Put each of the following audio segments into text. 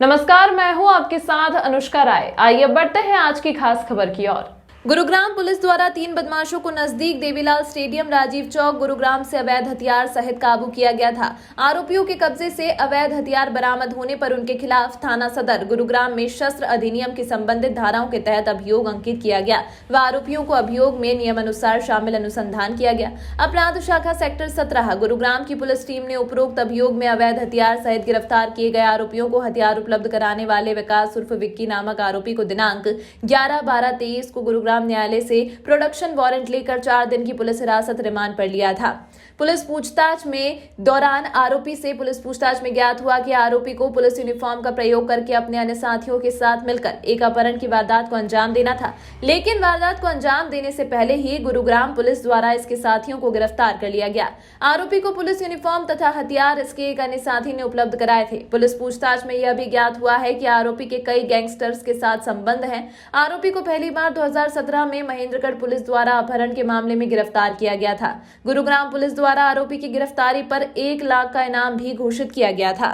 नमस्कार, मैं हूं आपके साथ अनुष्का राय। आइए बढ़ते हैं आज की खास खबर की ओर। गुरुग्राम पुलिस द्वारा 3 बदमाशों को नजदीक देवीलाल स्टेडियम राजीव चौक गुरुग्राम से अवैध हथियार सहित काबू किया गया था। आरोपियों के कब्जे से अवैध हथियार बरामद होने पर उनके खिलाफ थाना सदर गुरुग्राम में शस्त्र अधिनियम की संबंधित धाराओं के तहत अभियोग अंकित किया गया व आरोपियों को अभियोग में नियमानुसार शामिल अनुसंधान किया गया। अपराध शाखा सेक्टर 17 गुरुग्राम की पुलिस टीम ने उपरोक्त अभियोग में अवैध हथियार सहित गिरफ्तार किए गए आरोपियों को हथियार उपलब्ध कराने वाले विकास उर्फ विक्की नामक आरोपी को दिनांक 11/12/23 को गुरुग्राम न्यायालय से प्रोडक्शन वारंट लेकर 4 दिन की पुलिस हिरासत रिमांड पर लिया था। पुलिस पूछताछ में दौरान आरोपी से पुलिस पूछताछ में ज्ञात हुआ कि आरोपी को पुलिस यूनिफॉर्म का प्रयोग करके अपने अन्य साथियों के साथ मिलकर एक अपहरण की वारदात को अंजाम देना था, लेकिन वारदात को अंजाम देने से पहले ही गुरुग्राम पुलिस द्वारा इसके साथियों को गिरफ्तार कर लिया गया। आरोपी को पुलिस यूनिफॉर्म तथा हथियार इसके एक अन्य साथी ने उपलब्ध कराए थे। पुलिस पूछताछ में यह भी ज्ञात हुआ है कि आरोपी के कई गैंगस्टर्स के साथ संबंध है। आरोपी को पहली बार 2017 में महेंद्रगढ़ पुलिस द्वारा अपहरण के मामले में गिरफ्तार किया गया था। गुरुग्राम पुलिस द्वारा आरोपी की गिरफ्तारी पर 1 लाख का इनाम भी घोषित किया गया था।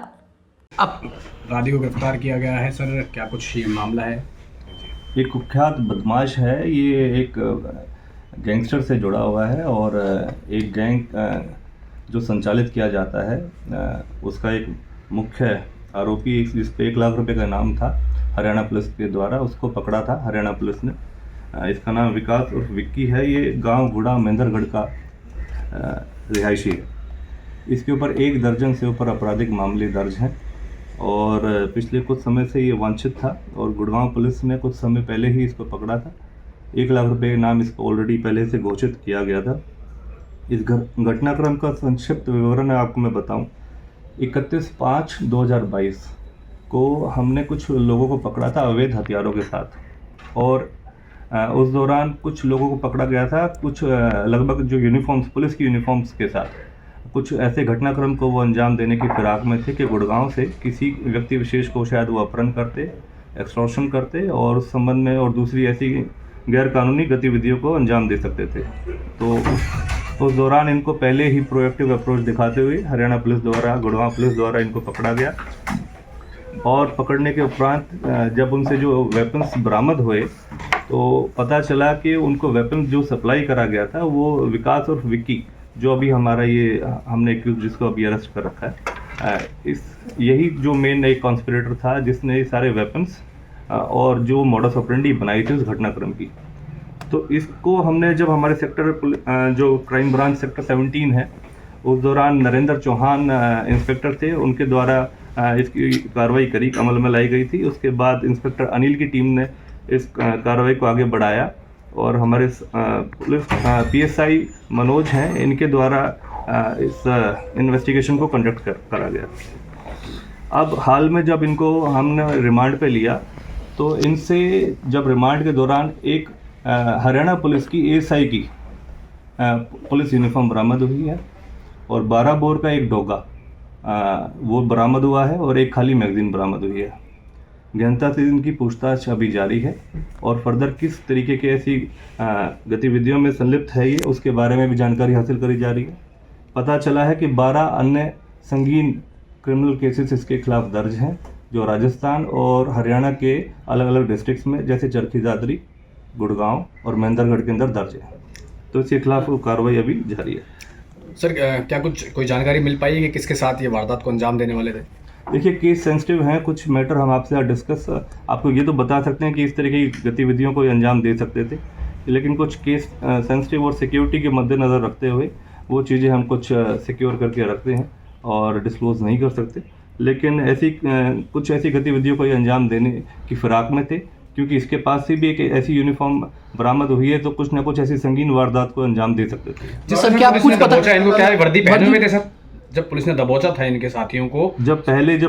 अब राधी को गिरफ्तार किया गया है सर, क्या कुछ ये मामला है? एक कुख्यात बदमाश है, ये एक गैंगस्टर से जुड़ा हुआ है और एक गैंग जो संचालित किया जाता है उसका एक मुख्य आरोपी जिस पे 1 लाख रुपए का इनाम था, हरियाणा पुलिस के द्वारा उसको पकड़ा था हरियाणा पुलिस ने। इसका नाम विकास उर्फ विक्की है। ये गांव गुड़ा महेंद्रगढ़ का रिहायशी है। इसके ऊपर 1 दर्जन से ऊपर आपराधिक मामले दर्ज हैं और पिछले कुछ समय से ये वांछित था और गुड़गांव पुलिस ने कुछ समय पहले ही इसको पकड़ा था। 1 लाख रुपए इनाम इसको ऑलरेडी पहले से घोषित किया गया था। इस घटनाक्रम का संक्षिप्त विवरण आपको मैं बताऊं। 31/5/2022 को हमने कुछ लोगों को पकड़ा था अवैध हथियारों के साथ और उस दौरान कुछ लोगों को पकड़ा गया था, कुछ लगभग जो यूनिफॉर्म्स पुलिस की यूनिफॉर्म्स के साथ कुछ ऐसे घटनाक्रम को वो अंजाम देने की फिराक में थे कि गुड़गांव से किसी व्यक्ति विशेष को शायद वो अपहरण करते, एक्सटॉर्शन करते और उस संबंध में और दूसरी ऐसी गैरकानूनी गतिविधियों को अंजाम दे सकते थे। तो उस दौरान इनको पहले ही प्रोएक्टिव अप्रोच दिखाते हुए हरियाणा पुलिस द्वारा, गुड़गांव पुलिस द्वारा इनको पकड़ा गया और पकड़ने के उपरांत जब उनसे जो वेपन्स बरामद हुए तो पता चला कि उनको वेपन जो सप्लाई करा गया था वो विकास और विक्की, जो अभी हमारा ये हमने एक्यूज जिसको अभी अरेस्ट कर रखा है, यही जो मेन एक कॉन्स्पिरेटर था जिसने सारे वेपन्स और जो मॉडस ऑपरेंडी बनाई थी उस घटनाक्रम की। तो इसको हमने जब हमारे सेक्टर जो क्राइम ब्रांच सेक्टर 17 है उस दौरान नरेंद्र चौहान इंस्पेक्टर थे, उनके द्वारा इसकी कार्रवाई करी, अमल में लाई गई थी। उसके बाद इंस्पेक्टर अनिल की टीम ने इस कार्रवाई को आगे बढ़ाया और हमारे पुलिस PSI मनोज हैं, इनके द्वारा इस इन्वेस्टिगेशन को कंडक्ट करा गया। अब हाल में जब इनको हमने रिमांड पे लिया तो इनसे जब रिमांड के दौरान एक हरियाणा पुलिस की ASI की पुलिस यूनिफॉर्म बरामद हुई है और 12 बोर का एक डोगा वो बरामद हुआ है और एक खाली मैगजीन बरामद हुई है। गहनता से इनकी पूछताछ अभी जारी है और फर्दर किस तरीके के ऐसी गतिविधियों में संलिप्त है ये उसके बारे में भी जानकारी हासिल करी जा रही है। पता चला है कि 12 अन्य संगीन क्रिमिनल केसेस इसके खिलाफ दर्ज हैं जो राजस्थान और हरियाणा के अलग अलग डिस्ट्रिक्ट्स में जैसे चरखी दादरी, गुड़गांव और महेंद्रगढ़ के अंदर दर्ज है। तो इसके खिलाफ कार्रवाई अभी जारी है। सर क्या कोई जानकारी मिल पाई है कि किसके साथ ये वारदात को अंजाम देने वाले थे? देखिए, केस सेंसिटिव हैं, कुछ मैटर हम आपसे डिस्कस आपको ये तो बता सकते हैं कि इस तरह की गतिविधियों को अंजाम दे सकते थे, लेकिन कुछ केस सेंसिटिव और सिक्योरिटी के मद्देनज़र रखते हुए वो चीज़ें हम कुछ सिक्योर करके रखते हैं और डिस्क्लोज नहीं कर सकते। लेकिन कुछ ऐसी गतिविधियों को अंजाम देने की फिराक में थे, क्योंकि इसके पास से भी एक ऐसी यूनिफॉर्म बरामद हुई है तो कुछ ना कुछ ऐसी संगीन वारदात को अंजाम दे सकते थे। जी सर, क्या कुछ पता इनको क्या वर्दी पहने हुए थे सर? जब पुलिस ने दबोचा था इनके साथियों को, जब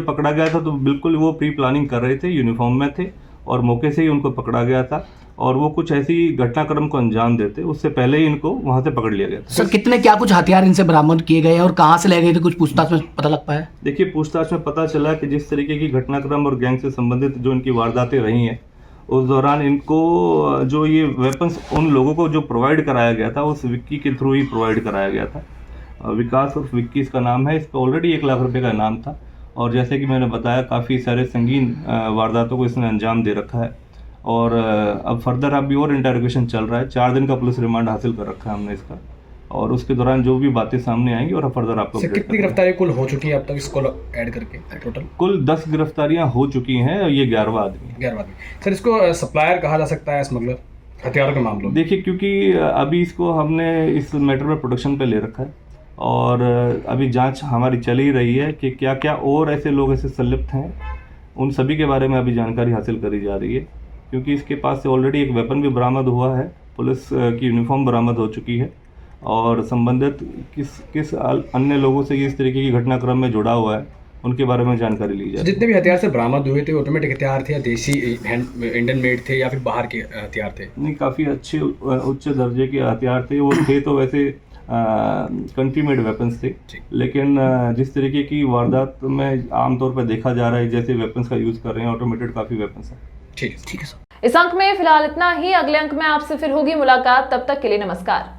पकड़ा गया था तो बिल्कुल वो प्री प्लानिंग कर रहे थे, यूनिफॉर्म में थे और मौके से ही उनको पकड़ा गया था और वो कुछ ऐसी घटनाक्रम को अंजाम देते उससे पहले ही इनको वहां से पकड़ लिया गया था। सर क्या कुछ हथियार इनसे बरामद किए गए और कहां से ले गए थे, कुछ पूछताछ में पता लग पाया? देखिए, पूछताछ में पता चला कि जिस तरीके की घटनाक्रम और गैंग से संबंधित जो इनकी वारदातें रही हैं उस दौरान इनको जो ये वेपन्स उन लोगों को जो प्रोवाइड कराया गया था उस विक्की के थ्रू ही प्रोवाइड कराया गया था। विकास और विक्की इसका नाम है। इस पर ऑलरेडी 1 लाख रुपए का इनाम था और जैसे कि मैंने बताया काफ़ी सारे संगीन वारदातों को इसने अंजाम दे रखा है। और अब फर्दर अभी और इंटरोगेशन चल रहा है। 4 दिन का पुलिस रिमांड हासिल कर रखा है हमने इसका, और उसके दौरान जो भी बातें सामने आएंगी और फर्दर आपको सर update कितनी करेंगे। गिरफ्तारी कुल हो चुकी है अब तक इसको ऐड करके टोटल? कुल 10 गिरफ्तारियां हो चुकी हैं और ये 11वां आदमी है। 11 आदमी। सर इसको सप्लायर कहा जा सकता है, स्मगलर हथियारों के मामलों में? देखिए, क्योंकि अभी इसको हमने इस मैटर में प्रोडक्शन पे ले रखा है और अभी जांच हमारी चल ही रही है कि क्या क्या और ऐसे लोग ऐसे संलिप्त हैं, उन सभी के बारे में अभी जानकारी हासिल करी जा रही है। क्योंकि इसके पास से ऑलरेडी एक वेपन भी बरामद हुआ है, पुलिस की यूनिफॉर्म बरामद हो चुकी है, और संबंधित किस अन्य लोगों से इस तरीके की घटनाक्रम में जुड़ा हुआ है उनके बारे में जानकारी ली जाए। जितने भी हथियार से बरामद हुए थे ऑटोमेटिक हथियार थे या देसी इंडियन मेड थे या फिर बाहर के हथियार थे? नहीं, काफ़ी अच्छे उच्च दर्जे के हथियार थे वो थे तो वैसे कंट्री मेड वेपन्स थे, लेकिन जिस तरीके की वारदात में आमतौर पर देखा जा रहा है जैसे वेपन्स का यूज़ कर रहे हैं, ऑटोमेटेड काफ़ी वेपन्स हैं। ठीक है सर। इस अंक में फिलहाल इतना ही। अगले अंक में आपसे फिर होगी मुलाकात। तब तक के लिए नमस्कार।